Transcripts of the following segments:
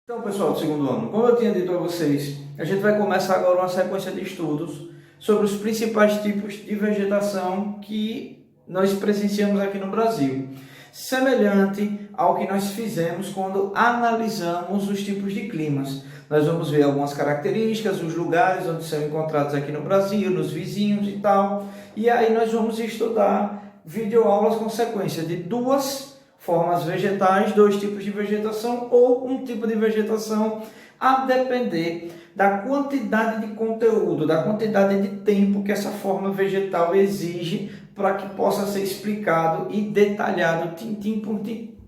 Então, pessoal do segundo ano, como eu tinha dito a vocês, a gente vai começar agora uma sequência de estudos sobre os principais tipos de vegetação que nós presenciamos aqui no Brasil, semelhante ao que nós fizemos quando analisamos os tipos de climas. Nós vamos ver algumas características, os lugares onde são encontrados aqui no Brasil, nos vizinhos e tal, e aí nós vamos estudar videoaulas com sequência de duas formas vegetais, dois tipos de vegetação ou um tipo de vegetação, a depender da quantidade de conteúdo, da quantidade de tempo que essa forma vegetal exige para que possa ser explicado e detalhado tintim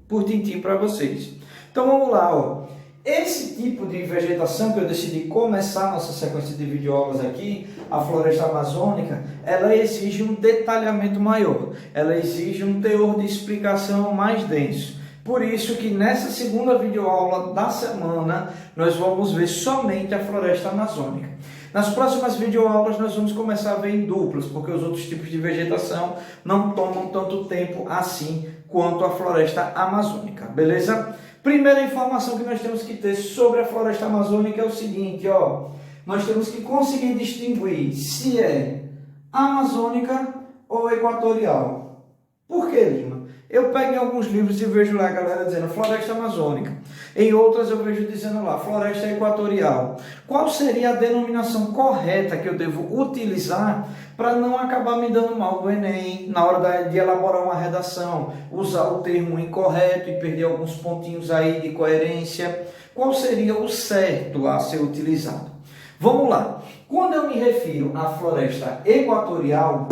por tintim para vocês. Então vamos lá, ó. Esse tipo de vegetação que eu decidi começar nossa sequência de videoaulas aqui, a floresta amazônica, ela exige um detalhamento maior, ela exige um teor de explicação mais denso. Por isso que nessa segunda videoaula da semana, nós vamos ver somente a floresta amazônica. Nas próximas videoaulas nós vamos começar a ver em duplas, porque os outros tipos de vegetação não tomam tanto tempo assim quanto a floresta amazônica, beleza? Primeira informação que nós temos que ter sobre a floresta amazônica é o seguinte, ó. Nós temos que conseguir distinguir se é amazônica ou equatorial. Por que, Lima? Eu pego em alguns livros e vejo lá a galera dizendo floresta amazônica. Em outras eu vejo dizendo lá floresta equatorial. Qual seria a denominação correta que eu devo utilizar para não acabar me dando mal do Enem na hora de elaborar uma redação, usar o termo incorreto e perder alguns pontinhos aí de coerência? Qual seria o certo a ser utilizado? Vamos lá. Quando eu me refiro à floresta equatorial,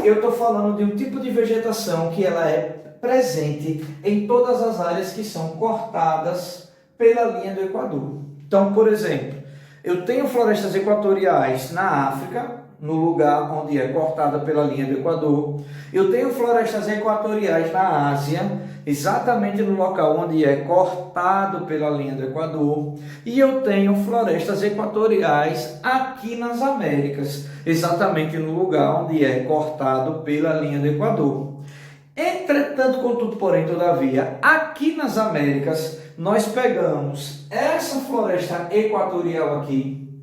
eu estou falando de um tipo de vegetação que ela é presente em todas as áreas que são cortadas pela linha do Equador. Então, por exemplo, eu tenho florestas equatoriais na África, no lugar onde é cortada pela linha do Equador. Eu tenho florestas equatoriais na Ásia, exatamente no local onde é cortado pela linha do Equador. E eu tenho florestas equatoriais aqui nas Américas, exatamente no lugar onde é cortado pela linha do Equador. Entretanto, contudo, porém, todavia, aqui nas Américas, nós pegamos essa floresta equatorial aqui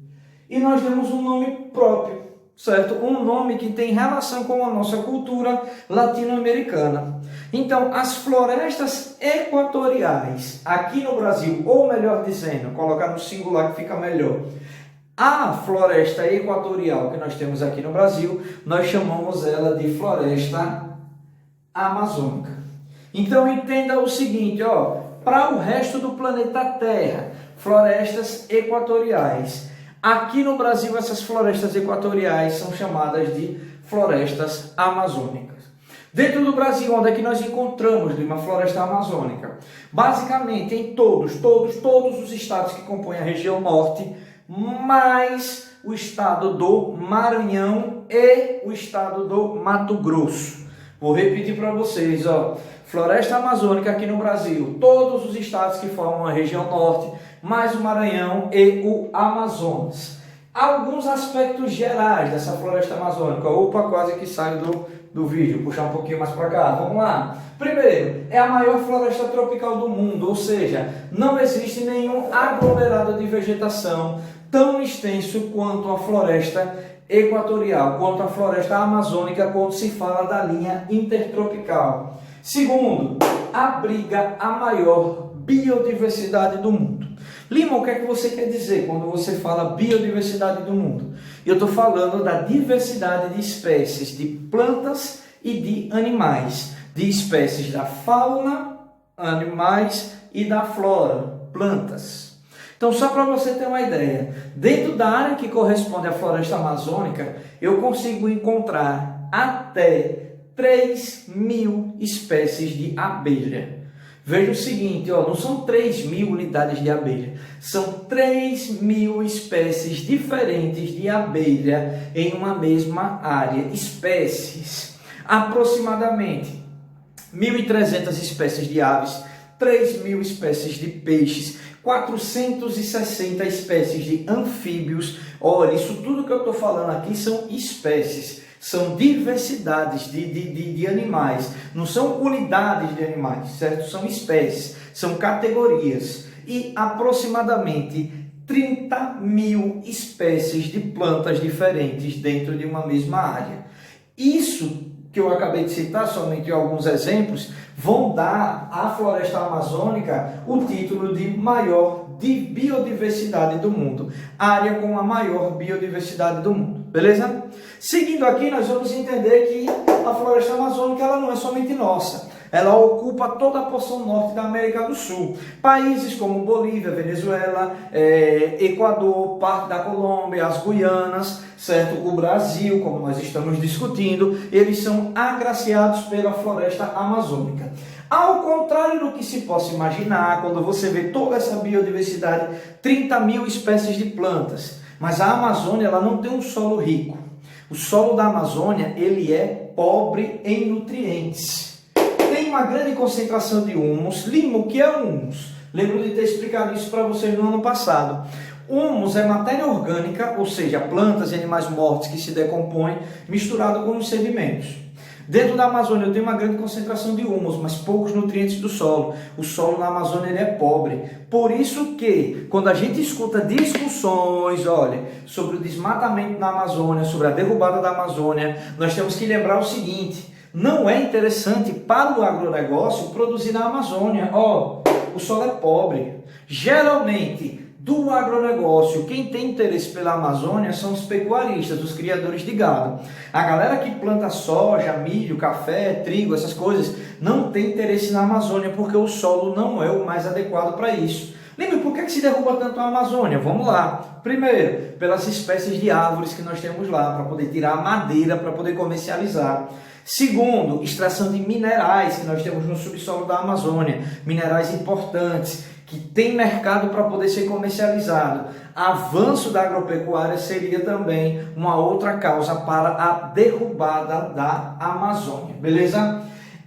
e nós demos um nome próprio, certo? Um nome que tem relação com a nossa cultura latino-americana. Então, as florestas equatoriais aqui no Brasil, ou melhor dizendo, colocar no singular que fica melhor, a floresta equatorial que nós temos aqui no Brasil, nós chamamos ela de floresta amazônica. Então entenda o seguinte, ó, para o resto do planeta Terra, florestas equatoriais. Aqui no Brasil, essas florestas equatoriais são chamadas de florestas amazônicas. Dentro do Brasil, onde é que nós encontramos uma floresta amazônica? Basicamente em todos os estados que compõem a região norte, mais o estado do Maranhão e o estado do Mato Grosso. Vou repetir para vocês, ó, floresta amazônica aqui no Brasil, todos os estados que formam a região norte, mais o Maranhão e o Amazonas. Alguns aspectos gerais dessa floresta amazônica. Opa, quase que saio do vídeo, puxar um pouquinho mais para cá, vamos lá. Primeiro, é a maior floresta tropical do mundo, ou seja, não existe nenhum aglomerado de vegetação tão extenso quanto a floresta equatorial, quanto a floresta amazônica, quando se fala da linha intertropical. Segundo, abriga a maior biodiversidade do mundo. Lima, o que é que você quer dizer quando você fala biodiversidade do mundo? Eu estou falando da diversidade de espécies de plantas e de animais, de espécies da fauna, animais e da flora, plantas. Então, só para você ter uma ideia, dentro da área que corresponde à floresta amazônica, eu consigo encontrar até 3.000 espécies de abelha. Veja o seguinte, ó, não são 3.000 unidades de abelha, são 3.000 espécies diferentes de abelha em uma mesma área. Espécies, aproximadamente 1.300 espécies de aves, 3.000 espécies de peixes, 460 espécies de anfíbios. Olha, isso tudo que eu estou falando aqui são espécies, são diversidades de animais, não são unidades de animais, certo? São espécies, são categorias. e aproximadamente 30 mil espécies de plantas diferentes dentro de uma mesma área. Isso que eu acabei de citar, somente alguns exemplos, vão dar à floresta amazônica o título de maior de biodiversidade do mundo, área com a maior biodiversidade do mundo, beleza? Seguindo aqui, nós vamos entender que a floresta amazônica ela não é somente nossa, ela ocupa toda a porção norte da América do Sul. Países como Bolívia, Venezuela, Equador, parte da Colômbia, as Guianas, certo? O Brasil, como nós estamos discutindo, eles são agraciados pela floresta amazônica. Ao contrário do que se possa imaginar, quando você vê toda essa biodiversidade, 30 mil espécies de plantas, mas a Amazônia ela não tem um solo rico. O solo da Amazônia ele é pobre em nutrientes. Tem uma grande concentração de humus. Lima, o que é humus? Lembro de ter explicado isso para vocês no ano passado. Humus é matéria orgânica, ou seja, plantas e animais mortos que se decompõem, misturado com os sedimentos. Dentro da Amazônia eu tenho uma grande concentração de humus, mas poucos nutrientes do solo. O solo na Amazônia ele é pobre. Por isso que, quando a gente escuta discussões, olha, sobre o desmatamento na Amazônia, sobre a derrubada da Amazônia, nós temos que lembrar o seguinte: não é interessante para o agronegócio produzir na Amazônia. O solo é pobre. Geralmente, do agronegócio, quem tem interesse pela Amazônia são os pecuaristas, os criadores de gado. A galera que planta soja, milho, café, trigo, essas coisas, não tem interesse na Amazônia porque o solo não é o mais adequado para isso. Lembre, por que se derruba tanto a Amazônia? Vamos lá. Primeiro, pelas espécies de árvores que nós temos lá, para poder tirar a madeira, para poder comercializar. Segundo, extração de minerais que nós temos no subsolo da Amazônia, minerais importantes, que tem mercado para poder ser comercializado. Avanço da agropecuária seria também uma outra causa para a derrubada da Amazônia, beleza?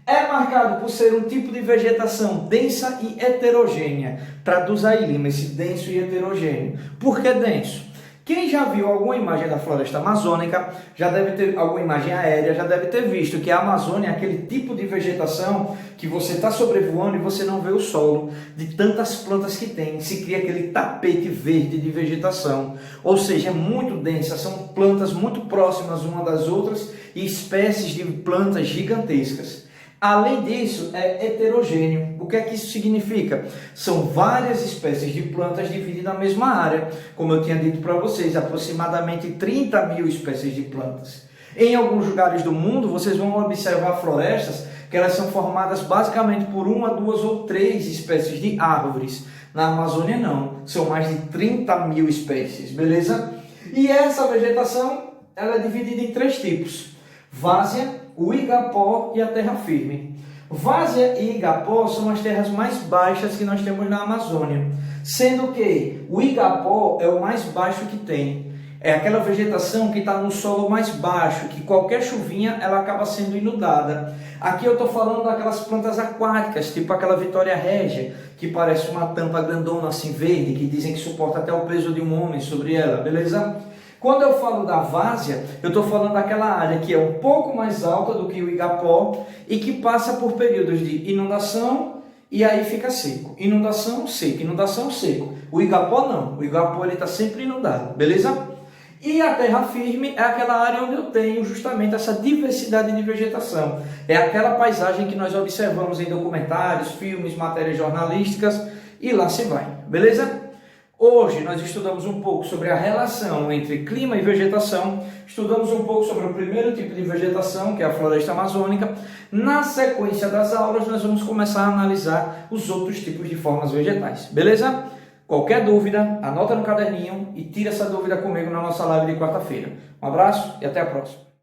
É marcado por ser um tipo de vegetação densa e heterogênea. Traduz aí, Lima, esse denso e heterogêneo. Por que denso? Quem já viu alguma imagem da floresta amazônica, já deve ter alguma imagem aérea, já deve ter visto que a Amazônia é aquele tipo de vegetação que você está sobrevoando e você não vê o solo, de tantas plantas que tem, se cria aquele tapete verde de vegetação, ou seja, é muito densa, são plantas muito próximas uma das outras e espécies de plantas gigantescas. Além disso, é heterogêneo. O que é que isso significa? São várias espécies de plantas divididas na mesma área. Como eu tinha dito para vocês, aproximadamente 30 mil espécies de plantas. Em alguns lugares do mundo, vocês vão observar florestas que elas são formadas basicamente por uma, duas ou três espécies de árvores. Na Amazônia não, são mais de 30 mil espécies, beleza? E essa vegetação ela é dividida em três tipos: várzea, o igapó e a terra firme. Várzea e igapó são as terras mais baixas que nós temos na Amazônia, sendo que o igapó é o mais baixo que tem. É aquela vegetação que está no solo mais baixo, que qualquer chuvinha ela acaba sendo inundada. Aqui eu estou falando daquelas plantas aquáticas, tipo aquela Vitória Régia, que parece uma tampa grandona assim verde, que dizem que suporta até o peso de um homem sobre ela, beleza? Quando eu falo da várzea, eu estou falando daquela área que é um pouco mais alta do que o igapó e que passa por períodos de inundação e aí fica seco. Inundação, seco, inundação, seco. O igapó não, o igapó está sempre inundado, beleza? E a terra firme é aquela área onde eu tenho justamente essa diversidade de vegetação. É aquela paisagem que nós observamos em documentários, filmes, matérias jornalísticas e lá se vai, beleza? Hoje nós estudamos um pouco sobre a relação entre clima e vegetação, estudamos um pouco sobre o primeiro tipo de vegetação, que é a floresta amazônica. Na sequência das aulas nós vamos começar a analisar os outros tipos de formas vegetais, beleza? Qualquer dúvida, anota no caderninho e tira essa dúvida comigo na nossa live de quarta-feira. Um abraço e até a próxima.